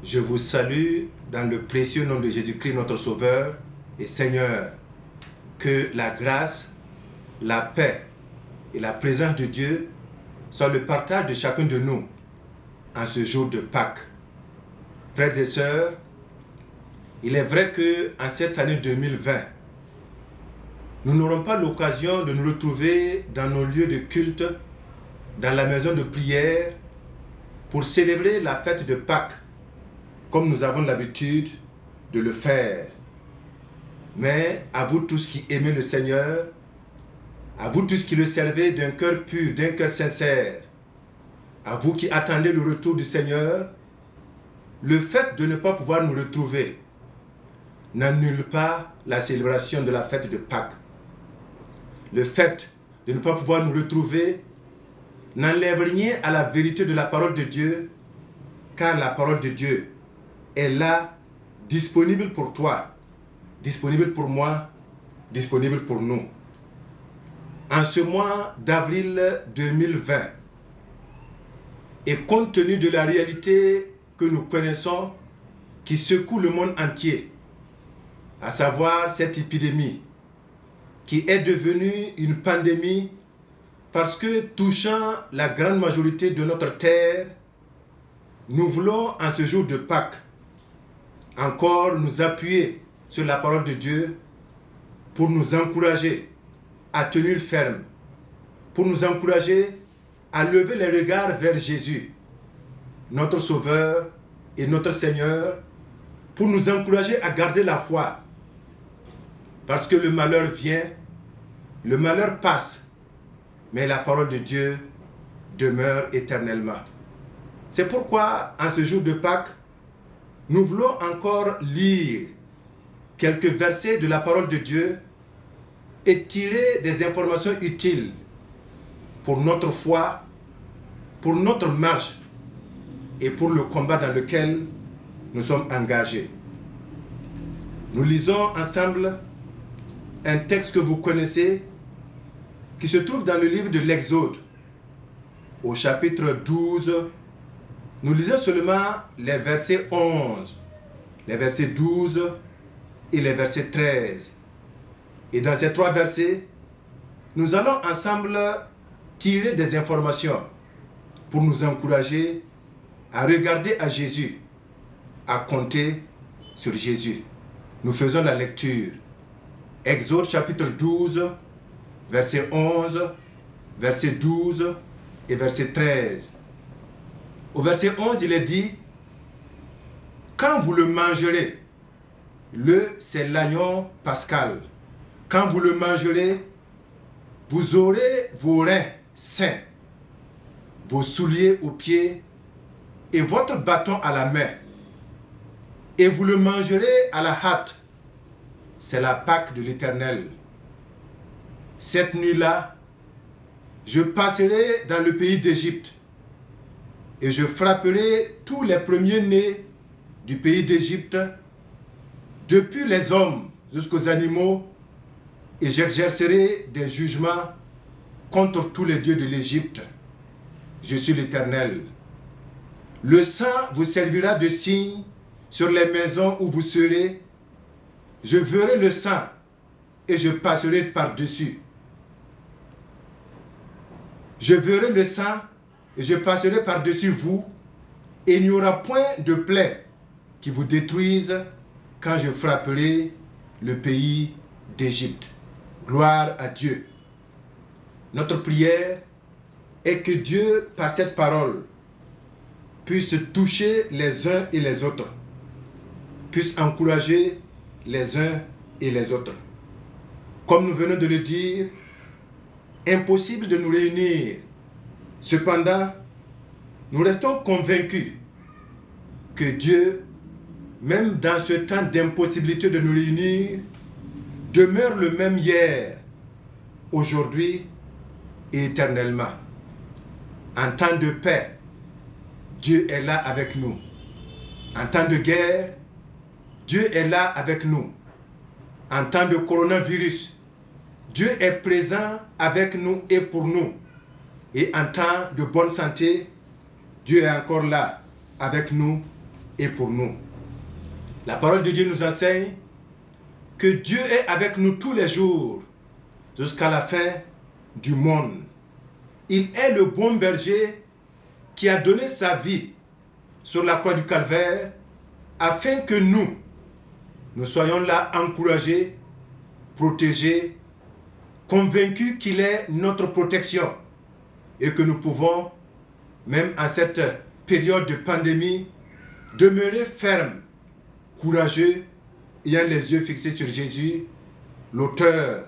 Je vous salue dans le précieux nom de Jésus-Christ, notre Sauveur et Seigneur. Que la grâce, la paix et la présence de Dieu soient le partage de chacun de nous en ce jour de Pâques. Frères et sœurs, il est vrai qu'en cette année 2020, nous n'aurons pas l'occasion de nous retrouver dans nos lieux de culte, dans la maison de prière, pour célébrer la fête de Pâques, comme nous avons l'habitude de le faire. Mais à vous tous qui aimez le Seigneur, à vous tous qui le servez d'un cœur pur, d'un cœur sincère, à vous qui attendez le retour du Seigneur, le fait de ne pas pouvoir nous retrouver n'annule pas la célébration de la fête de Pâques. Le fait de ne pas pouvoir nous retrouver n'enlève rien à la vérité de la parole de Dieu, car la parole de Dieu est là, disponible pour toi, disponible pour moi, disponible pour nous. En ce mois d'avril 2020, et compte tenu de la réalité que nous connaissons, qui secoue le monde entier, à savoir cette épidémie, qui est devenue une pandémie parce que touchant la grande majorité de notre terre, nous voulons en ce jour de Pâques encore nous appuyer sur la parole de Dieu pour nous encourager à tenir ferme, pour nous encourager à lever les regards vers Jésus, notre Sauveur et notre Seigneur, pour nous encourager à garder la foi. Parce que le malheur vient, le malheur passe, mais la parole de Dieu demeure éternellement. C'est pourquoi, en ce jour de Pâques, nous voulons encore lire quelques versets de la parole de Dieu et tirer des informations utiles pour notre foi, pour notre marche et pour le combat dans lequel nous sommes engagés. Nous lisons ensemble un texte que vous connaissez qui se trouve dans le livre de l'Exode, au chapitre 12. Nous lisons seulement les versets 11, les versets 12 et les versets 13. Et dans ces trois versets, nous allons ensemble tirer des informations pour nous encourager à regarder à Jésus, à compter sur Jésus. Nous faisons la lecture. Exode chapitre 12, verset 11, verset 12 et verset 13. Au verset 11, il est dit: quand vous le mangerez, c'est l'agneau pascal. Quand vous le mangerez, vous aurez vos reins sains, vos souliers aux pieds et votre bâton à la main. Et vous le mangerez à la hâte. C'est la Pâque de l'Éternel. Cette nuit-là, je passerai dans le pays d'Égypte et je frapperai tous les premiers-nés du pays d'Égypte, depuis les hommes jusqu'aux animaux, et j'exercerai des jugements contre tous les dieux de l'Égypte. Je suis l'Éternel. Le sang vous servira de signe sur les maisons où vous serez. Je verrai le sang et je passerai par-dessus. Je verrai le sang et je passerai par-dessus vous, et il n'y aura point de plaie qui vous détruise quand je frapperai le pays d'Égypte. Gloire à Dieu. Notre prière est que Dieu, par cette parole, puisse toucher les uns et les autres, puisse encourager les uns et les autres. Comme nous venons de le dire, impossible de nous réunir. Cependant, nous restons convaincus que Dieu, même dans ce temps d'impossibilité de nous réunir, demeure le même hier, aujourd'hui et éternellement. En temps de paix, Dieu est là avec nous. En temps de guerre, Dieu est là avec nous. En temps de coronavirus, Dieu est présent avec nous et pour nous. Et en temps de bonne santé, Dieu est encore là avec nous et pour nous. La parole de Dieu nous enseigne que Dieu est avec nous tous les jours jusqu'à la fin du monde. Il est le bon berger qui a donné sa vie sur la croix du Calvaire afin que nous soyons là encouragés, protégés, convaincus qu'il est notre protection et que nous pouvons, même en cette période de pandémie, demeurer fermes, courageux, ayant les yeux fixés sur Jésus, l'auteur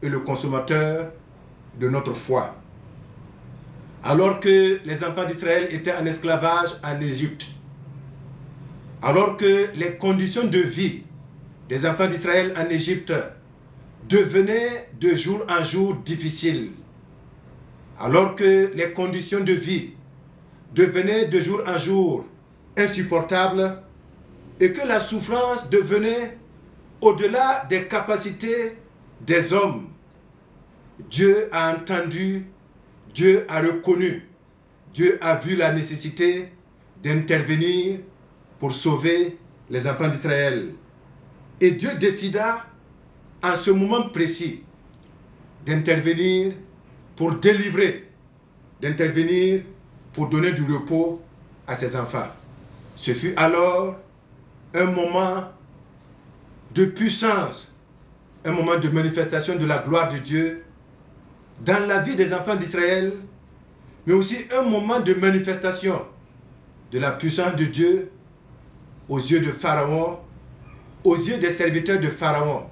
et le consommateur de notre foi. Alors que les enfants d'Israël étaient en esclavage en Égypte, alors que les conditions de vie des enfants d'Israël en Égypte devenaient de jour en jour difficiles, alors que les conditions de vie devenaient de jour en jour insupportables et que la souffrance devenait au-delà des capacités des hommes, Dieu a entendu, Dieu a reconnu, Dieu a vu la nécessité d'intervenir pour sauver les enfants d'Israël. Et Dieu décida en ce moment précis d'intervenir pour délivrer, d'intervenir pour donner du repos à ses enfants. Ce fut alors un moment de puissance, un moment de manifestation de la gloire de Dieu dans la vie des enfants d'Israël, mais aussi un moment de manifestation de la puissance de Dieu aux yeux de Pharaon, aux yeux des serviteurs de Pharaon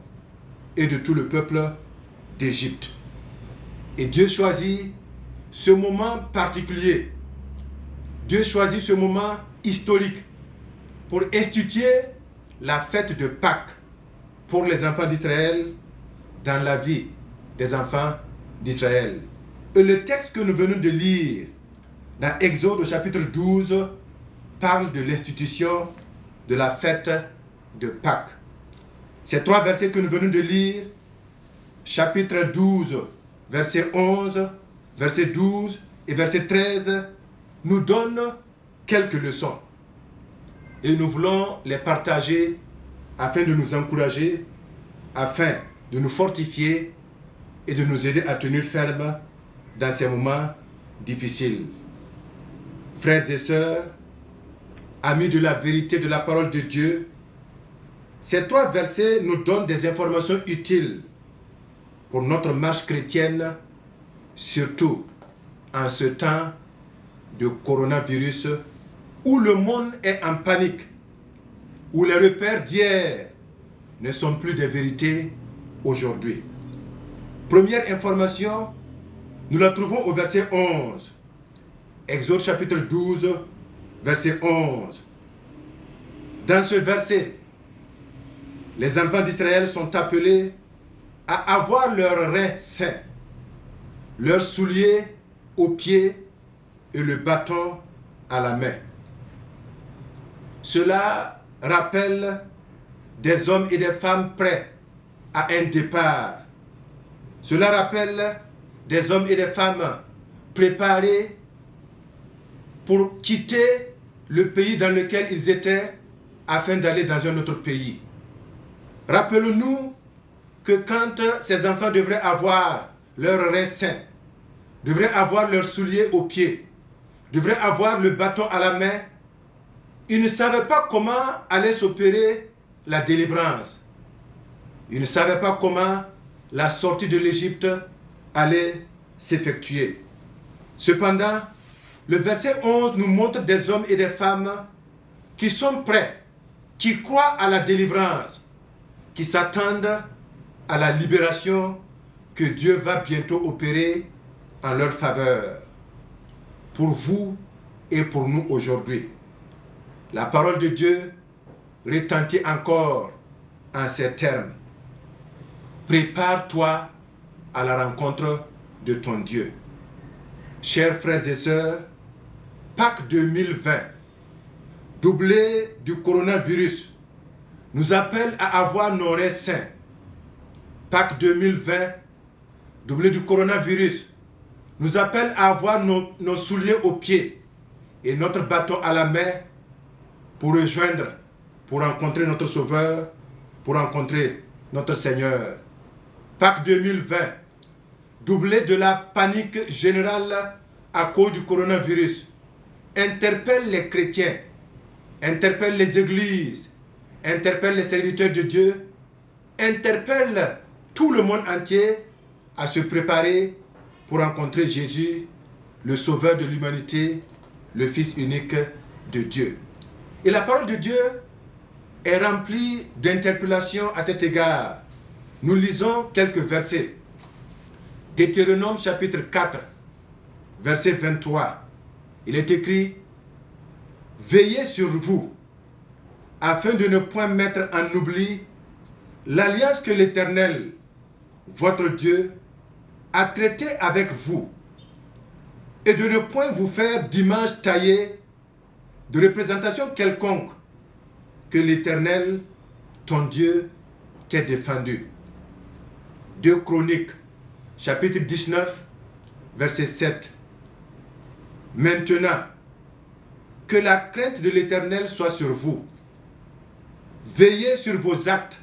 et de tout le peuple d'Égypte. Et Dieu choisit ce moment particulier, Dieu choisit ce moment historique pour instituer la fête de Pâques pour les enfants d'Israël dans la vie des enfants d'Israël. Et le texte que nous venons de lire dans Exode au chapitre 12 parle de l'institution de la fête de Pâques. Ces trois versets que nous venons de lire, chapitre 12, verset 11, verset 12 et verset 13, nous donnent quelques leçons. Et nous voulons les partager afin de nous encourager, afin de nous fortifier et de nous aider à tenir ferme dans ces moments difficiles. Frères et sœurs, amis de la vérité de la parole de Dieu, ces trois versets nous donnent des informations utiles pour notre marche chrétienne, surtout en ce temps de coronavirus où le monde est en panique, où les repères d'hier ne sont plus des vérités aujourd'hui. Première information, nous la trouvons au verset 11. Exode chapitre 12, verset 11. Dans ce verset, les enfants d'Israël sont appelés à avoir leurs reins saints, leurs souliers aux pieds et le bâton à la main. Cela rappelle des hommes et des femmes prêts à un départ. Cela rappelle des hommes et des femmes préparés pour quitter le pays dans lequel ils étaient afin d'aller dans un autre pays. Rappelons-nous que quand ces enfants devraient avoir leurs reins saints, devraient avoir leurs souliers aux pieds, devraient avoir le bâton à la main, ils ne savaient pas comment allait s'opérer la délivrance. Ils ne savaient pas comment la sortie de l'Égypte allait s'effectuer. Cependant, le verset 11 nous montre des hommes et des femmes qui sont prêts, qui croient à la délivrance, qui s'attendent à la libération que Dieu va bientôt opérer en leur faveur. Pour vous et pour nous aujourd'hui. La parole de Dieu retentit encore en ces termes. Prépare-toi à la rencontre de ton Dieu. Chers frères et sœurs, Pâques 2020, doublé du coronavirus, nous appelle à avoir nos reins saints. Pâques 2020, doublé du coronavirus, nous appelle à avoir nos souliers aux pieds et notre bâton à la main pour rejoindre, pour rencontrer notre Sauveur, pour rencontrer notre Seigneur. Pâques 2020, doublé de la panique générale à cause du coronavirus, interpelle les chrétiens, interpelle les églises, interpelle les serviteurs de Dieu, interpelle tout le monde entier à se préparer pour rencontrer Jésus, le Sauveur de l'humanité, le Fils unique de Dieu. Et la parole de Dieu est remplie d'interpellations à cet égard. Nous lisons quelques versets. Deutéronome chapitre 4, verset 23. Il est écrit: Veillez sur vous, afin de ne point mettre en oubli l'alliance que l'Éternel, votre Dieu, a traitée avec vous, et de ne point vous faire d'image taillée, de représentation quelconque, que l'Éternel, ton Dieu, t'ait défendu. 2 Chroniques, chapitre 19, verset 7. Maintenant, que la crainte de l'Éternel soit sur vous. Veillez sur vos actes,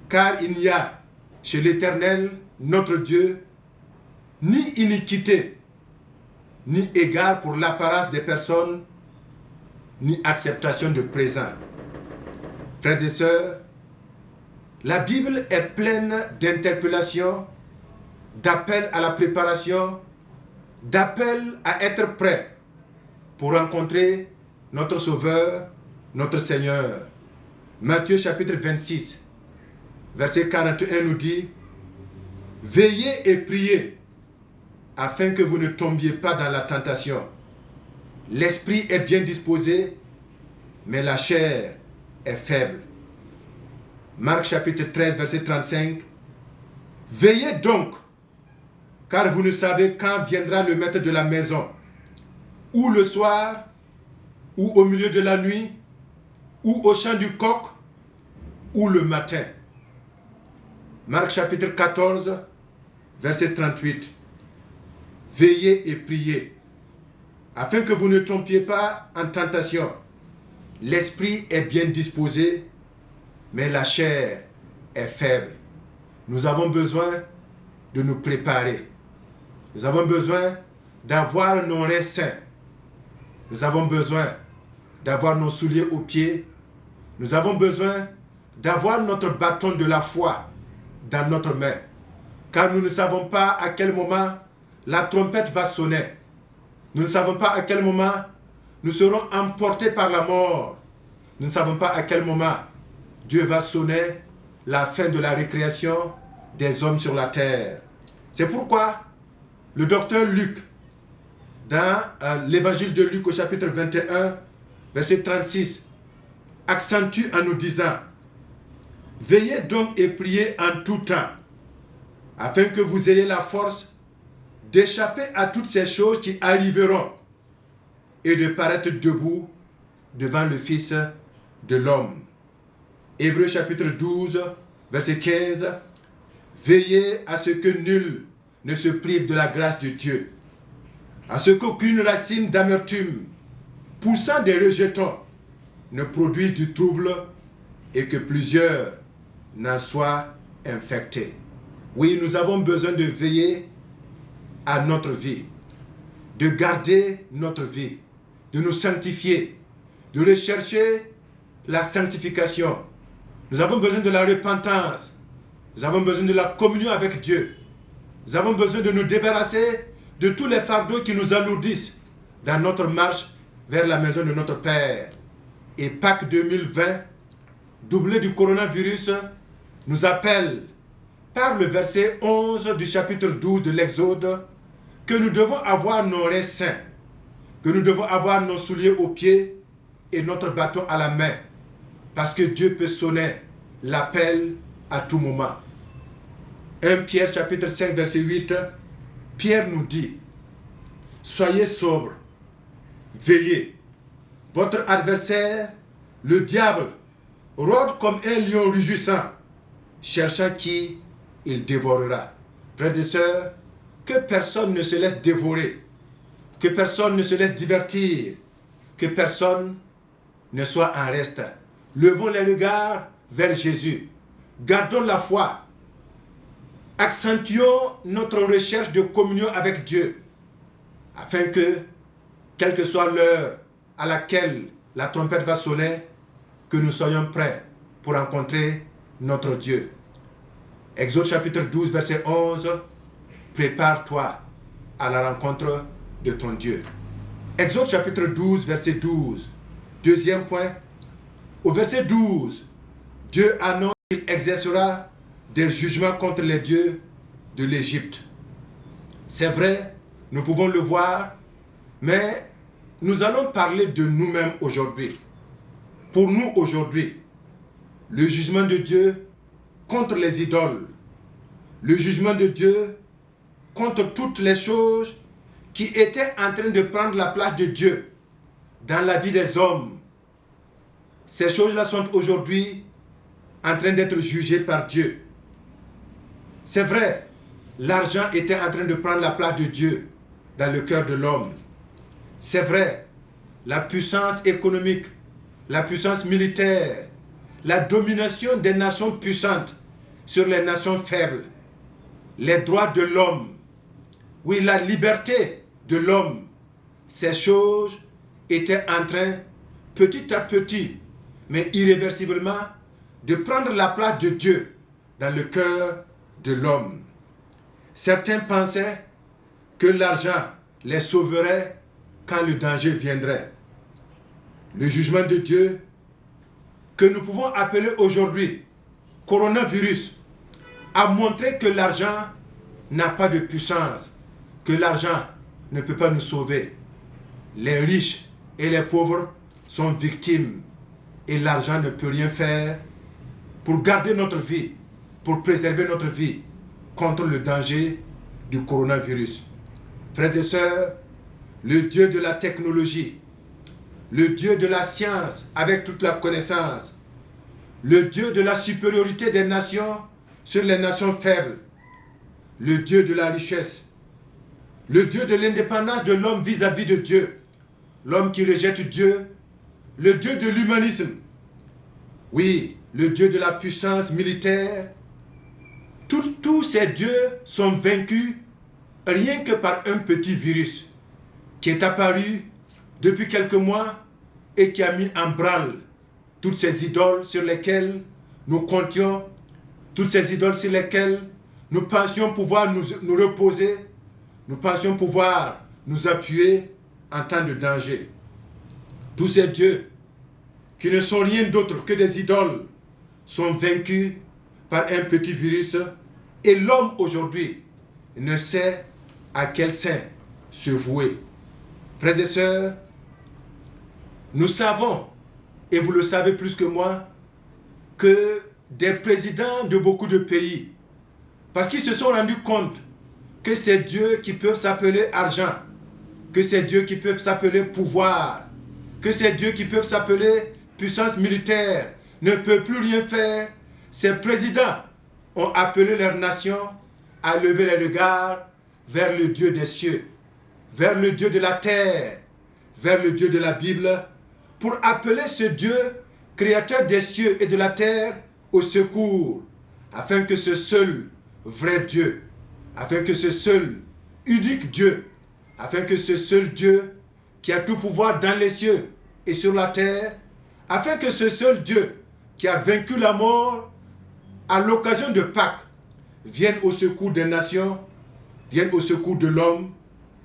car il n'y a chez l'Éternel, notre Dieu, ni iniquité, ni égard pour l'apparence des personnes, ni acceptation de présent. Frères et sœurs, la Bible est pleine d'interpellations, d'appels à la préparation, d'appels à être prêt pour rencontrer notre Sauveur, notre Seigneur. Matthieu chapitre 26, verset 41 nous dit: Veillez et priez, afin que vous ne tombiez pas dans la tentation. L'esprit est bien disposé, mais la chair est faible. Marc chapitre 13, verset 35. Veillez donc, car vous ne savez quand viendra le maître de la maison, ou le soir, ou au milieu de la nuit, ou au chant du coq, ou le matin. Marc chapitre 14, verset 38. Veillez et priez, afin que vous ne tombiez pas en tentation. L'esprit est bien disposé, mais la chair est faible. Nous avons besoin de nous préparer. Nous avons besoin d'avoir nos reins saints. Nous avons besoin d'avoir nos souliers aux pieds. Nous avons besoin d'avoir notre bâton de la foi dans notre main. Car nous ne savons pas à quel moment la trompette va sonner. Nous ne savons pas à quel moment nous serons emportés par la mort. Nous ne savons pas à quel moment Dieu va sonner la fin de la récréation des hommes sur la terre. C'est pourquoi le docteur Luc, dans l'évangile de Luc au chapitre 21, verset 36, accentue en nous disant: Veillez donc et priez en tout temps, afin que vous ayez la force d'échapper à toutes ces choses qui arriveront et de paraître debout devant le Fils de l'homme. Hébreux chapitre 12, verset 15. Veillez à ce que nul ne se prive de la grâce de Dieu, à ce qu'aucune racine d'amertume poussant des rejetons ne produise du trouble et que plusieurs n'en soient infectés. Oui, nous avons besoin de veiller à notre vie, de garder notre vie, de nous sanctifier, de rechercher la sanctification. Nous avons besoin de la repentance. Nous avons besoin de la communion avec Dieu. Nous avons besoin de nous débarrasser de tous les fardeaux qui nous alourdissent dans notre marche vers la maison de notre Père. Et Pâques 2020, doublé du coronavirus, nous appelle par le verset 11 du chapitre 12 de l'Exode que nous devons avoir nos reins saints, que nous devons avoir nos souliers aux pieds et notre bâton à la main, parce que Dieu peut sonner l'appel à tout moment. 1 Pierre chapitre 5 verset 8, Pierre nous dit: Soyez sobres, veillez. Votre adversaire, le diable, rôde comme un lion rugissant, cherchant qui il dévorera. Frères et sœurs, que personne ne se laisse dévorer, que personne ne se laisse divertir, que personne ne soit en reste. Levons les regards vers Jésus. Gardons la foi. Accentuons notre recherche de communion avec Dieu, afin que, quelle que soit l'heure à laquelle la trompette va sonner, que nous soyons prêts pour rencontrer notre Dieu. Exode chapitre 12, verset 11, prépare-toi à la rencontre de ton Dieu. Exode chapitre 12, verset 12. Deuxième point, au verset 12, Dieu annonce qu'il exercera des jugements contre les dieux de l'Égypte. C'est vrai, nous pouvons le voir, mais nous allons parler de nous-mêmes aujourd'hui. Pour nous aujourd'hui, le jugement de Dieu contre les idoles, le jugement de Dieu contre toutes les choses qui étaient en train de prendre la place de Dieu dans la vie des hommes. Ces choses-là sont aujourd'hui en train d'être jugées par Dieu. C'est vrai, l'argent était en train de prendre la place de Dieu dans le cœur de l'homme. C'est vrai, la puissance économique, la puissance militaire, la domination des nations puissantes sur les nations faibles, les droits de l'homme, oui, la liberté de l'homme, ces choses étaient en train, petit à petit, mais irréversiblement, de prendre la place de Dieu dans le cœur de l'homme. Certains pensaient que l'argent les sauverait quand le danger viendrait. Le jugement de Dieu, que nous pouvons appeler aujourd'hui coronavirus, a montré que l'argent n'a pas de puissance, que l'argent ne peut pas nous sauver. Les riches et les pauvres sont victimes et l'argent ne peut rien faire pour garder notre vie, pour préserver notre vie contre le danger du coronavirus. Frères et sœurs, le Dieu de la technologie, le Dieu de la science avec toute la connaissance, le Dieu de la supériorité des nations sur les nations faibles, le Dieu de la richesse, le Dieu de l'indépendance de l'homme vis-à-vis de Dieu, l'homme qui rejette Dieu, le Dieu de l'humanisme, oui, le Dieu de la puissance militaire. Tous ces dieux sont vaincus rien que par un petit virus qui est apparu depuis quelques mois et qui a mis en branle toutes ces idoles sur lesquelles nous comptions, toutes ces idoles sur lesquelles nous pensions pouvoir nous reposer, nous pensions pouvoir nous appuyer en temps de danger. Tous ces dieux qui ne sont rien d'autre que des idoles sont vaincus par un petit virus et l'homme aujourd'hui ne sait à quel saint se vouer. Frères et sœurs, nous savons, et vous le savez plus que moi, que des présidents de beaucoup de pays, parce qu'ils se sont rendus compte que ces dieux qui peuvent s'appeler argent, que ces dieux qui peuvent s'appeler pouvoir, que ces dieux qui peuvent s'appeler puissance militaire ne peuvent plus rien faire, ces présidents ont appelé leur nation à lever les regards vers le Dieu des cieux, vers le Dieu de la terre, vers le Dieu de la Bible, pour appeler ce Dieu, créateur des cieux et de la terre, au secours, afin que ce seul vrai Dieu, afin que ce seul unique Dieu, afin que ce seul Dieu qui a tout pouvoir dans les cieux et sur la terre, afin que ce seul Dieu qui a vaincu la mort à l'occasion de Pâques vienne au secours des nations, vienne au secours de l'homme,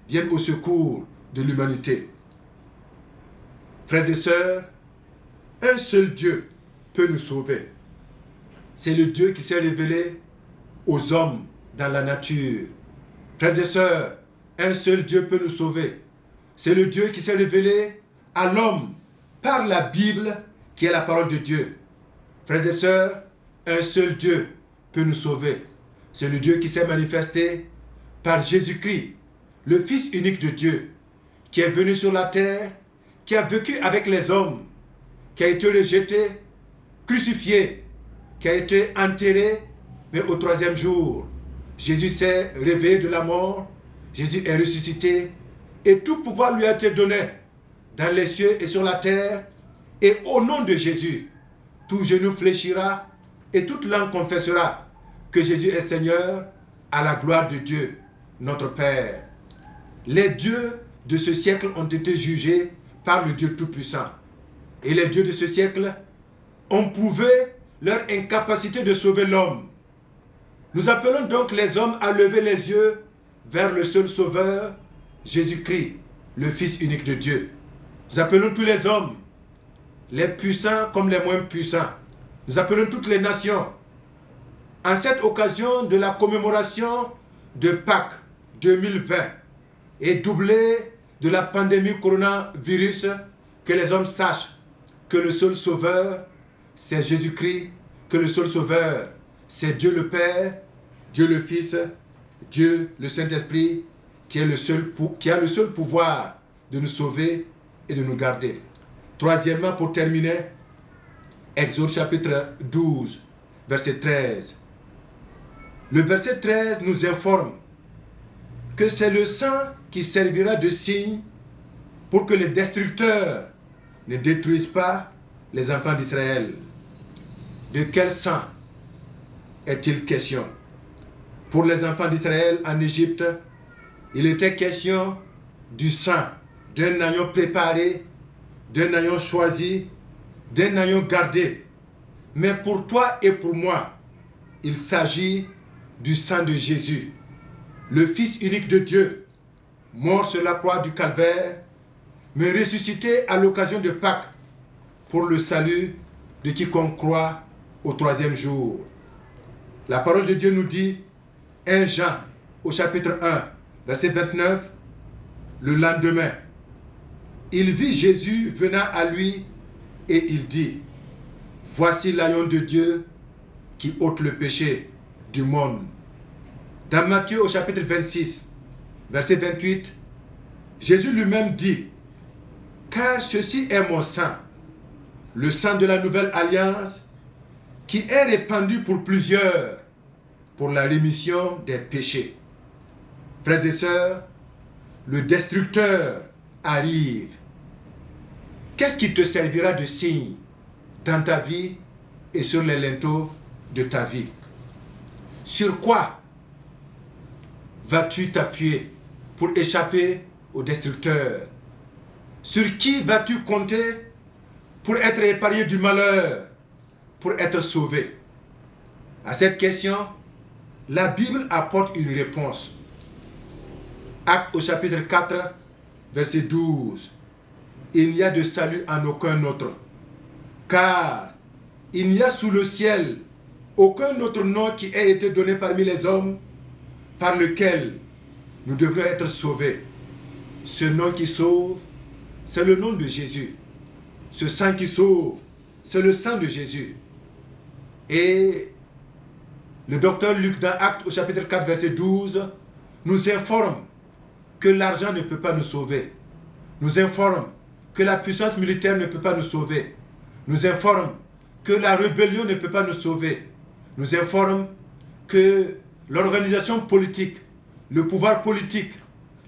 vienne au secours de l'humanité. Frères et sœurs, un seul Dieu peut nous sauver. C'est le Dieu qui s'est révélé aux hommes dans la nature. Frères et sœurs, un seul Dieu peut nous sauver. C'est le Dieu qui s'est révélé à l'homme par la Bible qui est la parole de Dieu. Frères et sœurs, un seul Dieu peut nous sauver. C'est le Dieu qui s'est manifesté par Jésus-Christ, le Fils unique de Dieu, qui est venu sur la terre, qui a vécu avec les hommes, qui a été rejeté, crucifié, qui a été enterré, mais au troisième jour, Jésus s'est réveillé de la mort, Jésus est ressuscité, et tout pouvoir lui a été donné dans les cieux et sur la terre. Et au nom de Jésus, tout genou fléchira et toute langue confessera que Jésus est Seigneur à la gloire de Dieu, notre Père. Les dieux de ce siècle ont été jugés par le Dieu Tout-Puissant. Et les dieux de ce siècle ont prouvé leur incapacité de sauver l'homme. Nous appelons donc les hommes à lever les yeux vers le seul Sauveur, Jésus-Christ, le Fils unique de Dieu. Nous appelons tous les hommes, les puissants comme les moins puissants. Nous appelons toutes les nations. En cette occasion de la commémoration de Pâques 2020 et doublée de la pandémie coronavirus, que les hommes sachent que le seul Sauveur, c'est Jésus-Christ, que le seul Sauveur, c'est Dieu le Père, Dieu le Fils, Dieu le Saint-Esprit, qui a le seul pouvoir de nous sauver et de nous garder. Troisièmement, pour terminer, Exode chapitre 12, verset 13. Le verset 13 nous informe que c'est le sang qui servira de signe pour que les destructeurs ne détruisent pas les enfants d'Israël. De quel sang est-il question? Pour les enfants d'Israël en Égypte, il était question du sang d'un agneau préparé, d'un agneau choisi, d'un agneau gardé. Mais pour toi et pour moi, il s'agit du sang de Jésus, le Fils unique de Dieu, mort sur la croix du Calvaire, mais ressuscité à l'occasion de Pâques pour le salut de quiconque croit au troisième jour. La parole de Dieu nous dit, 1 Jean au chapitre 1, verset 29, le lendemain, il vit Jésus venant à lui et il dit, voici l'agneau de Dieu qui ôte le péché du monde. Dans Matthieu au chapitre 26, verset 28, Jésus lui-même dit, car ceci est mon sang, le sang de la nouvelle alliance, qui est répandu pour plusieurs, pour la rémission des péchés. Frères et sœurs, le destructeur arrive. Qu'est-ce qui te servira de signe dans ta vie et sur les linteaux de ta vie? Sur quoi vas-tu t'appuyer pour échapper au destructeur? Sur qui vas-tu compter pour être épargné du malheur, pour être sauvé? À cette question, la Bible apporte une réponse. Actes au chapitre 4, verset 12. Il n'y a de salut en aucun autre, car il n'y a sous le ciel aucun autre nom qui ait été donné parmi les hommes par lequel nous devrions être sauvés. Ce nom qui sauve, c'est le nom de Jésus. Ce sang qui sauve, c'est le sang de Jésus. Et le docteur Luc dans Actes au chapitre 4, verset 12, nous informe que l'argent ne peut pas nous sauver. Nous informe que la puissance militaire ne peut pas nous sauver. Nous informe que la rébellion ne peut pas nous sauver. Nous informe que l'organisation politique, le pouvoir politique,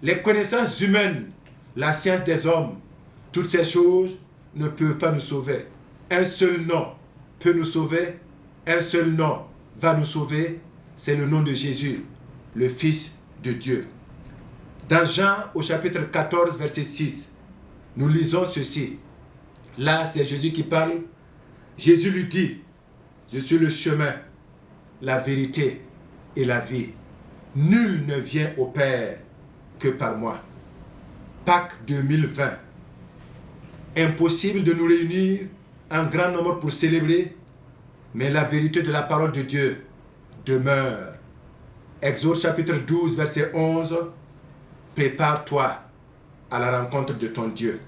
les connaissances humaines, la science des hommes, toutes ces choses ne peuvent pas nous sauver. Un seul nom peut nous sauver, un seul nom va nous sauver, c'est le nom de Jésus, le Fils de Dieu. Dans Jean au chapitre 14, verset 6, nous lisons ceci. Là, c'est Jésus qui parle. Jésus lui dit, je suis le chemin, la vérité et la vie. Nul ne vient au Père que par moi. Pâques 2020. Impossible de nous réunir en grand nombre pour célébrer, mais la vérité de la parole de Dieu demeure. Exode chapitre 12, verset 11. Prépare-toi à la rencontre de ton Dieu.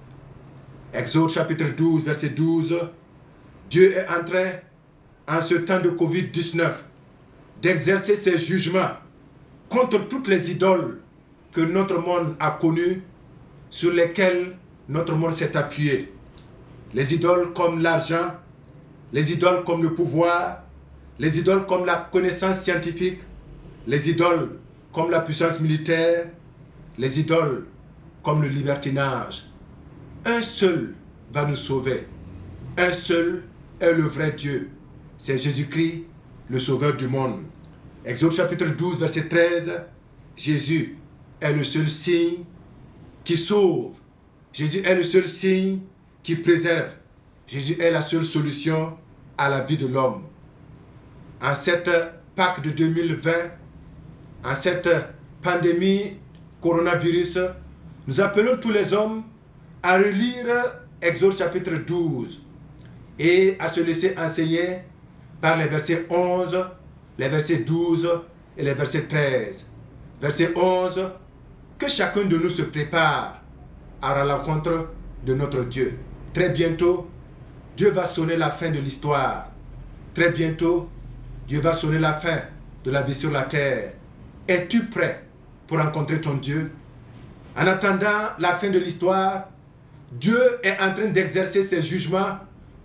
Exode chapitre 12, verset 12. Dieu est en train, en ce temps de Covid-19, d'exercer ses jugements contre toutes les idoles que notre monde a connues, sur lesquelles notre monde s'est appuyé. Les idoles comme l'argent, les idoles comme le pouvoir, les idoles comme la connaissance scientifique, les idoles comme la puissance militaire, les idoles comme le libertinage. Un seul va nous sauver, un seul est le vrai Dieu. C'est Jésus-Christ, le Sauveur du monde. Exode chapitre 12, verset 13. Jésus est le seul signe qui sauve. Jésus est le seul signe qui préserve. Jésus est la seule solution à la vie de l'homme. En cette Pâques de 2020, en cette pandémie coronavirus, nous appelons tous les hommes à relire Exode chapitre 12 et à se laisser enseigner par les versets 11, les versets 12 et les versets 13. Verset 11, que chacun de nous se prépare à la rencontre de notre Dieu. Très bientôt, Dieu va sonner la fin de l'histoire. Très bientôt, Dieu va sonner la fin de la vie sur la terre. Es-tu prêt pour rencontrer ton Dieu? En attendant la fin de l'histoire, Dieu est en train d'exercer ses jugements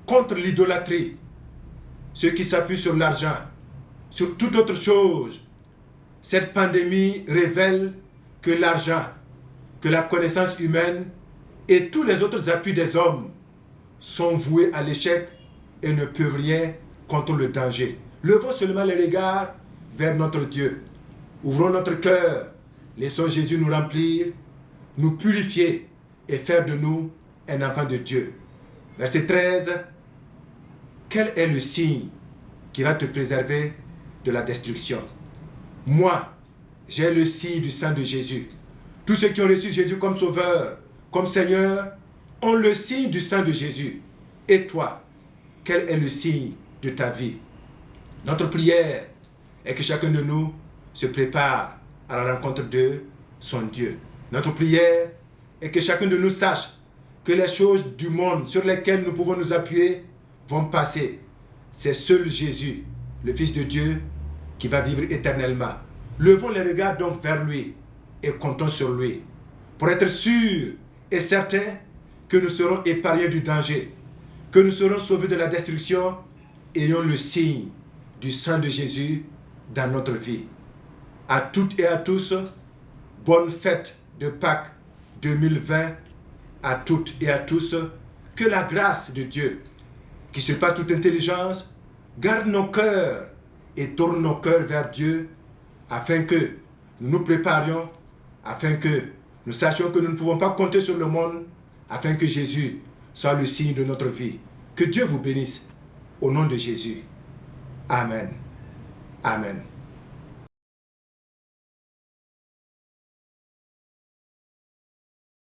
contre l'idolâtrie, ceux qui s'appuient sur l'argent, sur toute autre chose. Cette pandémie révèle que l'argent, que la connaissance humaine et tous les autres appuis des hommes sont voués à l'échec et ne peuvent rien contre le danger. Levons seulement les regards vers notre Dieu. Ouvrons notre cœur, laissons Jésus nous remplir, nous purifier et faire de nous un enfant de Dieu. Verset 13. Quel est le signe qui va te préserver de la destruction? Moi, j'ai le signe du sang de Jésus. Tous ceux qui ont reçu Jésus comme Sauveur, comme Seigneur, ont le signe du sang de Jésus. Et toi, quel est le signe de ta vie? Notre prière est que chacun de nous se prépare à la rencontre de son Dieu. Notre prière est que chacun de nous sache que les choses du monde sur lesquelles nous pouvons nous appuyer vont passer. C'est seul Jésus, le Fils de Dieu, qui va vivre éternellement. Levons les regards donc vers lui et comptons sur lui pour être sûrs et certains que nous serons épargnés du danger, que nous serons sauvés de la destruction, ayant le signe du sang de Jésus dans notre vie. À toutes et à tous, bonne fête de Pâques 2020 à toutes et à tous. Que la grâce de Dieu, qui surpasse toute intelligence, garde nos cœurs et tourne nos cœurs vers Dieu, afin que nous nous préparions, afin que nous sachions que nous ne pouvons pas compter sur le monde, afin que Jésus soit le signe de notre vie. Que Dieu vous bénisse, au nom de Jésus. Amen. Amen.